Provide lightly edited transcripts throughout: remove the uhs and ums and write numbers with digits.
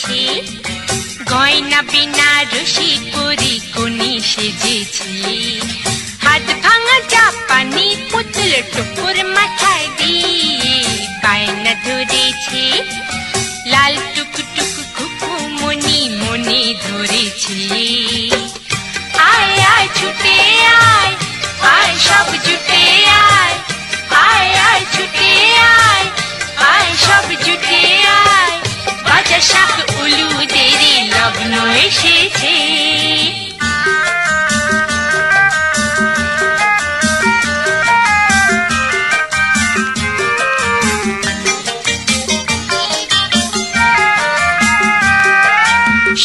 ধরেছে, গয়না বেনারসি পরে কোণে সেজেছে, হাত ভাঙা জাপানি পুতুল টুকুর মাথায় দিয়ে বায়না ধরেছে, লাল টুকুটুকু খুকু মনি মনে ধরেছে। আয় আয় ছুটে আয়, আয় সব জুটে আয়, আয় আয় ছুটে আয়, আয় সব জুটে আয়, বাজা শাক উলুদের লগ্ন এসেছে।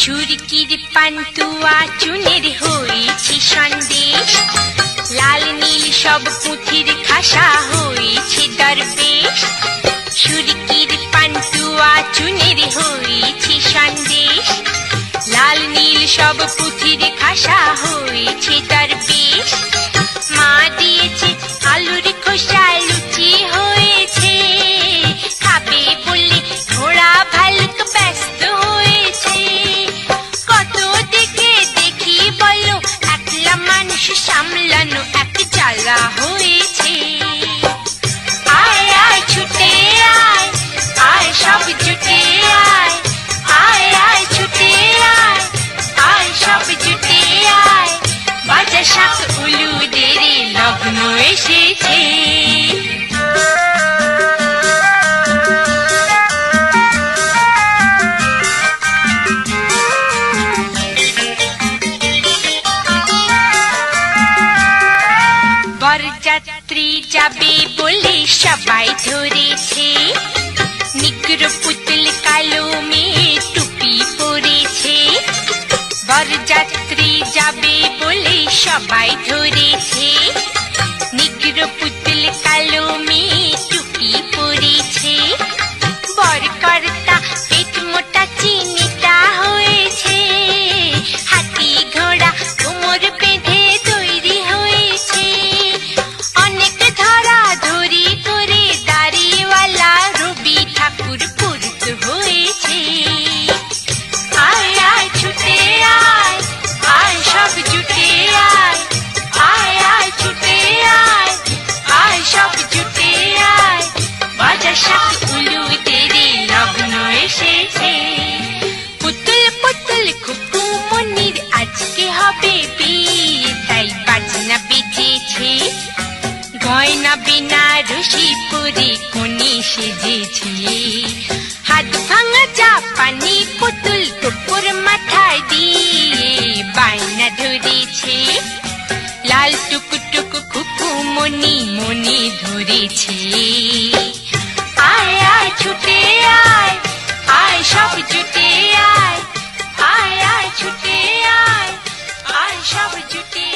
সুরকির পান্তুয়া চুনের হয়েছে সন্দেশ, লাল নীল সব পুঁথির খাসা হয়েছে দরবেশ। সুরকির পান্তুয়া চুনের হয়েছে সন্দেশ, লাল নীল সব পুঁথির খাসা হয়েছে দরবেশ। মা দিয়েছে আলুর খোসা লুচি হয়েছে, খাবে বলে ঘোড়া ভালুক ব্যস্ত হয়েছে। কত দেখে দেখি বলো, একলা মানুষ সামলানো এক জ্বালা হয়েছে। আয় আয় ছুটে আয়, আয় সব জুটে আয়, আয় আয় ছুটে আয়, আয় সব জুটে আয়, বাজা শাক উলুদের লগ্ন এসেছে। বরযাত্রী যাবে বলে সবাই ধরেছে, নিগ্রো পুতুল কালো মেয়ে টুপি পরেছে। বরযাত্রী যাবে বলে সবাই ধরেছে, নিগ্রো পুতুল কালো মেয়ে টুপি পরেছে। বরকর্তা পেট মোটা চিনিটা হয়েছে, হাতি ঘোড়া কোমর বেঁধে তৈরি হয়েছে। অনেক ধরা ধরি করে দাড়িওয়ালা রবি ঠাকুর পুরুত হয়েছে। আয় আয় ছুটে আয়, আয় সব জুটে আয়, আয় আয় ছুটে আয়, আয় সব জুটে আয়, বাজা শাক উলুদের লগ্ন এসেছে। পুতুল পুতুল খুকু মনির আজকে হবে বিয়ে, তাই বাজনা বেজেছে, গয়না বেনারসি পরে কোণে সেজেছে, হাত ভাঙা জাপানি পুতুল টুকুর মাথায় দিয়ে বায়না ধরেছে, লাল টুকুটুকু খুকু মনি মনে ধরেছে। আয় আয় ছুটে আয়, আয় সব জুটে আয়, আয় আয় ছুটে আয়, আয় সব জুটে